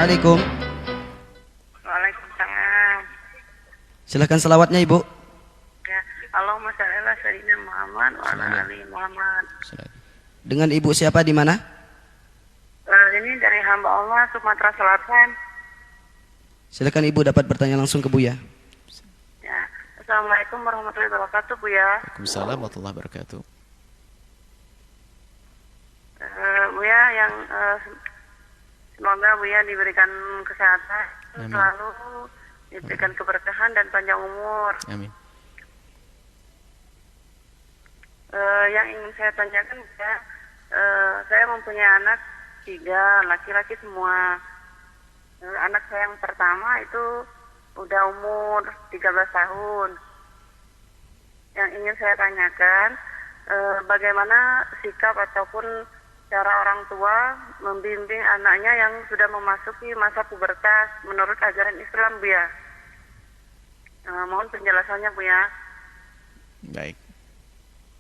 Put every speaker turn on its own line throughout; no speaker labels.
Assalamualaikum.
Waalaikumsalam.
Silakan selawatnya Ibu.
Ya, Allahumma shalli ala sayyidina Muhammad wa ala ali Muhammad.
Dengan Ibu siapa di mana?
Ini dari hamba Allah Sumatera Selatan.
Silakan Ibu dapat bertanya langsung ke Buya.
Ya, Assalamualaikum warahmatullahi wabarakatuh, Bu ya.
Waalaikumsalam warahmatullahi wabarakatuh.
Bu ya, yang semoga Bu ya diberikan kesehatan,
Amin.
selalu diberikan keberkahan dan panjang umur.
Amin.
Yang ingin saya tanyakan Bu ya, saya mempunyai anak 3, laki-laki semua. Anak saya yang pertama itu udah umur 13 tahun. Yang ingin saya tanyakan, bagaimana sikap ataupun cara orang tua membimbing anaknya yang sudah memasuki masa pubertas menurut ajaran Islam, Bu ya. Mohon penjelasannya, Bu ya.
Baik.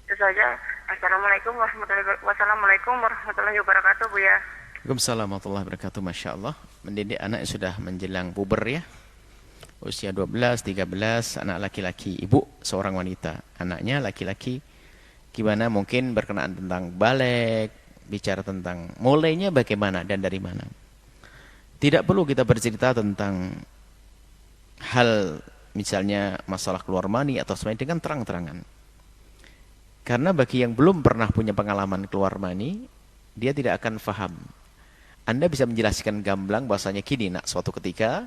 Itu saja. Wassalamualaikum warahmatullahi wabarakatuh, Bu ya.
Waalaikumsalam warahmatullahi wabarakatuh. Masya Allah, mendidik anak yang sudah menjelang puber ya, usia 12, 13, anak laki-laki, ibu seorang wanita, anaknya laki-laki, gimana mungkin berkenaan tentang balik, bicara tentang mulainya bagaimana dan dari mana. Tidak perlu kita bercerita tentang hal misalnya masalah keluar mani atau sebagainya dengan terang-terangan. Karena bagi yang belum pernah punya pengalaman keluar mani, dia tidak akan faham. Anda bisa menjelaskan gamblang bahasanya gini, nak, suatu ketika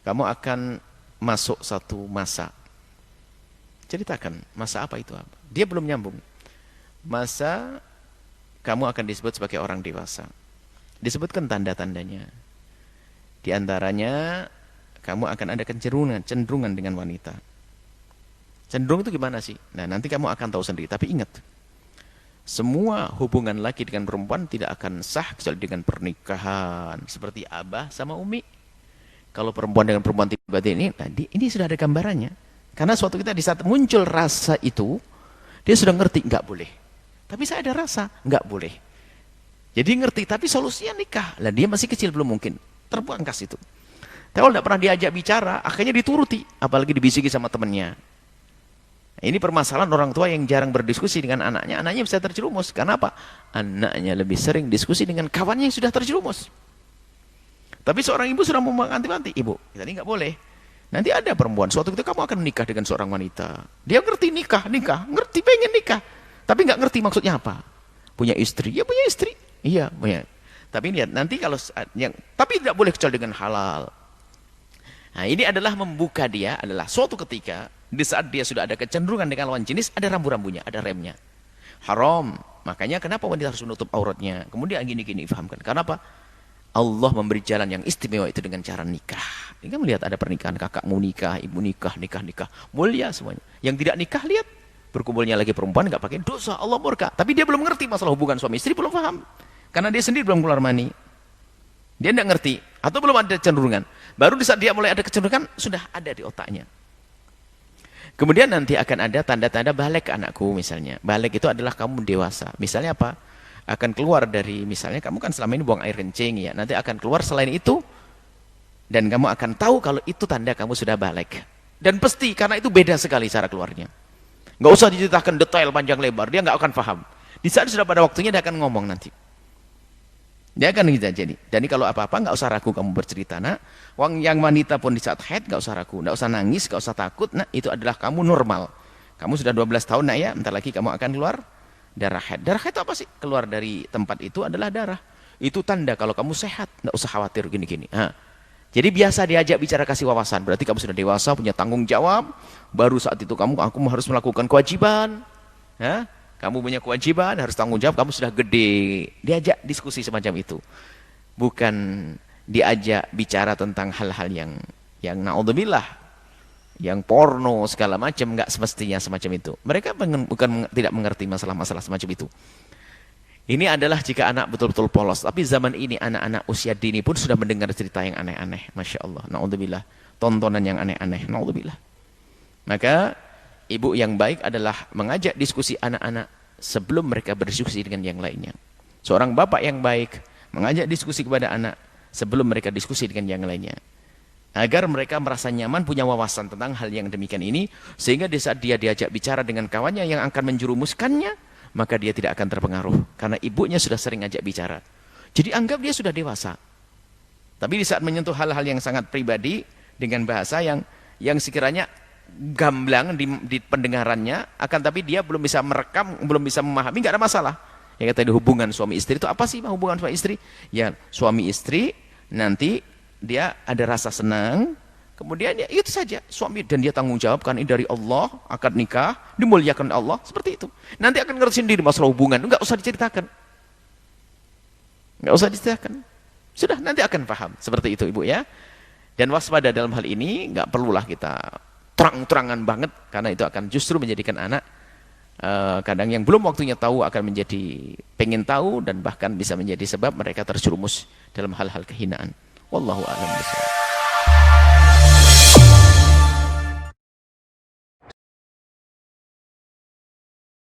kamu akan masuk satu masa. Ceritakan, masa apa itu apa? Dia belum nyambung. Masa kamu akan disebut sebagai orang dewasa. Disebutkan tanda-tandanya. Di antaranya, kamu akan ada cenderungan dengan wanita. Cenderung itu gimana sih? Nah, nanti kamu akan tahu sendiri. Tapi ingat, semua hubungan laki dengan perempuan tidak akan sah kecuali dengan pernikahan. Seperti abah sama umi. Kalau perempuan dengan perempuan tiba-tiba ini, nah, ini sudah ada gambarannya. Karena suatu kita di saat muncul rasa itu, dia sudah ngerti, nggak boleh. Tapi saya ada rasa, nggak boleh. Jadi ngerti, tapi solusinya nikah. Lah dia masih kecil, belum mungkin. Terbangkas itu. Tapi kalau tidak pernah diajak bicara, akhirnya dituruti. Apalagi dibisiki sama temannya. Ini permasalahan orang tua yang jarang berdiskusi dengan anaknya. Anaknya bisa terjerumus. Karena apa? Anaknya lebih sering diskusi dengan kawannya yang sudah terjerumus. Tapi seorang ibu sudah mau menganti-anti. Ibu, kita ini nggak boleh. Nanti ada perempuan, suatu ketika kamu akan menikah dengan seorang wanita. Dia ngerti nikah, ngerti pengen nikah. Tapi nggak ngerti maksudnya apa. Punya istri, ya punya istri. Iya, punya. Tapi lihat, nanti kalau tapi tidak boleh kecuali dengan halal. Nah, ini adalah membuka dia, adalah suatu ketika, di saat dia sudah ada kecenderungan dengan lawan jenis, ada rambu-rambunya, ada remnya. Haram. Makanya kenapa wanita harus menutup auratnya? Kemudian gini-gini, fahamkan. Karena apa? Allah memberi jalan yang istimewa itu dengan cara nikah. Ini kan melihat ada pernikahan, kakakmu nikah, ibu nikah, nikah. Mulia semuanya. Yang tidak nikah, lihat. Berkumpulnya lagi perempuan, nggak pakai dosa, Allah murka. Tapi dia belum ngerti masalah hubungan suami istri, belum paham. Karena dia sendiri belum keluar mani. Dia tidak ngerti. Atau belum ada kecenderungan. Baru di saat dia mulai ada kecenderungan, sudah ada di otaknya. Kemudian nanti akan ada tanda-tanda balik anakku misalnya. Balik itu adalah kamu dewasa. Misalnya apa? Akan keluar dari, misalnya kamu kan selama ini buang air kencing ya. Nanti akan keluar selain itu. Dan kamu akan tahu kalau itu tanda kamu sudah balik. Dan pasti, karena itu beda sekali cara keluarnya. Nggak usah diceritakan detail panjang lebar. Dia nggak akan paham. Di saat sudah pada waktunya dia akan ngomong nanti. Dia akan gitu jadi. Dan kalau apa-apa nggak usah ragu kamu bercerita, nak. Yang wanita pun di saat haid nggak usah ragu, nggak usah nangis, nggak usah takut. Nah, itu adalah kamu normal. Kamu sudah 12 tahun, nak ya. Bentar lagi kamu akan keluar darah haid. Darah haid itu apa sih? Keluar dari tempat itu adalah darah. Itu tanda kalau kamu sehat, nggak usah khawatir gini-gini. Jadi biasa diajak bicara kasih wawasan. Berarti kamu sudah dewasa, punya tanggung jawab. Baru saat itu aku harus melakukan kewajiban. Kamu punya kewajiban, harus tanggung jawab, kamu sudah gede. Diajak diskusi semacam itu. Bukan diajak bicara tentang hal-hal yang naudzubillah, yang porno segala macam, enggak semestinya semacam itu. Mereka bukan tidak mengerti masalah-masalah semacam itu. Ini adalah jika anak betul-betul polos. Tapi zaman ini anak-anak usia dini pun sudah mendengar cerita yang aneh-aneh. Masya Allah, naudzubillah. Tontonan yang aneh-aneh, naudzubillah. Maka ibu yang baik adalah mengajak diskusi anak-anak sebelum mereka berdiskusi dengan yang lainnya. Seorang bapak yang baik mengajak diskusi kepada anak sebelum mereka diskusi dengan yang lainnya. Agar mereka merasa nyaman, punya wawasan tentang hal yang demikian ini, sehingga di saat dia diajak bicara dengan kawannya yang akan menjerumuskannya, maka dia tidak akan terpengaruh, karena ibunya sudah sering ajak bicara. Jadi anggap dia sudah dewasa. Tapi di saat menyentuh hal-hal yang sangat pribadi, dengan bahasa yang sekiranya gamblang di pendengarannya, akan tapi dia belum bisa merekam, belum bisa memahami, nggak ada masalah. Yang kata hubungan suami istri itu apa sih hubungan suami istri? Ya suami istri nanti dia ada rasa senang, kemudian ya itu saja suami, dan dia tanggung jawab kan ini dari Allah, akad nikah dimuliakan Allah, seperti itu. Nanti akan ngerti sendiri masalah hubungan, nggak usah diceritakan, nggak usah diceritakan, sudah nanti akan paham, seperti itu ibu ya. Dan waspada dalam hal ini, nggak perlulah kita terang-terangan banget, karena itu akan justru menjadikan anak kadang yang belum waktunya tahu akan menjadi pengen tahu, dan bahkan bisa menjadi sebab mereka terjerumus dalam hal-hal kehinaan. Wallahu a'lam bishawab.